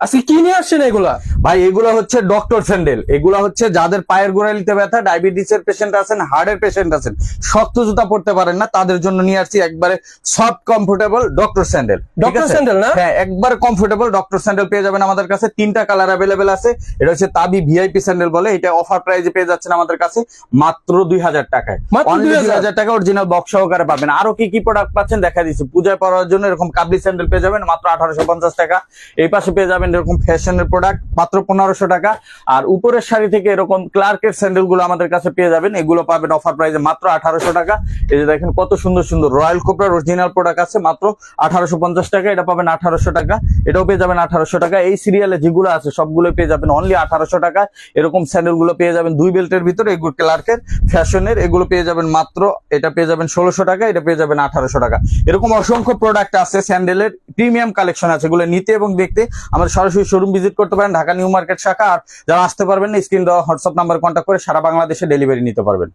আজকে কি নিয়ে আসছেন এগুলা? ভাই এগুলো হচ্ছে ডক্টর স্যান্ডেল। এগুলো হচ্ছে যাদের পায়ের গোড়ালিতে ব্যথা, ডায়াবেটিস এর পেশেন্ট আছেন, হার্টের পেশেন্ট আছেন, শক্ত জুতা পড়তে পারেন না, তাদের জন্য নিয়ে আসছি একবারে soft comfortable doctor sandal. Doctor sandal না? হ্যাঁ, একবার কমফোর্টেবল ডক্টর স্যান্ডেল পেয়ে যাবেন আমাদের কাছে। 3টা কালার অ্যাভেলেবেল আছে। এটা হচ্ছে তাবি ভিআইপি স্যান্ডেল বলে। এটা অফার প্রাইসে পেয়ে যাচ্ছেন আমাদের কাছে মাত্র 2000 টাকায়। মাত্র অনলি 2000 2000 টাকা অরিজিনাল বক্স সহকারে পাবেন। আরো কি কি প্রোডাক্ট পাচ্ছেন দেখা দিচ্ছি। পূজায় পরার জন্য এরকম কাবলি স্যান্ডেল পেয়ে যাবেন মাত্র 1850 টাকা। এই পাশে পেয়ে যাবেন এরকম ফ্যাশনের প্রোডাক্ট মাত্র 1500 টাকা। আর উপরের শাড়ি থেকে এরকম ক্লার্কের স্যান্ডেল গুলো আমাদের কাছে পেয়ে যাবেন। এগুলো পাবেন অফার প্রাইসে মাত্র 1800 টাকা। এই যে দেখেন কত সুন্দর সুন্দর রয়্যাল কোবরার অরিজিনাল প্রোডাক্ট আছে মাত্র 1850 টাকা। এটা পাবেন 1800 টাকা। এটাও পেয়ে যাবেন 1800 টাকা। এই সিরিয়ালে যেগুলো আছে সবগুলো পেয়ে যাবেন অনলি 1800 টাকা। এরকম স্যান্ডেল গুলো পেয়ে যাবেন 2 বেল্টের ভিতরে, এগুলো ক্লার্কের ফ্যাশনের, এগুলো পেয়ে যাবেন মাত্র, এটা পেয়ে যাবেন 1600 টাকা, এটা পেয়ে যাবেন 1800 টাকা। এরকম অসংখ্য প্রোডাক্ট আছে, স্যান্ডেলের প্রিমিয়াম কালেকশন আছে। এগুলো নিতে এবং দেখতে আমাদের সরাসরি শোরুম ভিজিট করতে পারেন, ঢাকা নিউ মার্কেট শাখা। আর যারা আসতে পারবেন না, স্ক্রিন দেওয়া হোয়াটসঅ্যাপ নাম্বার কন্ট্যাক্ট করে সারা বাংলাদেশে ডেলিভারি নিতে পারবেন।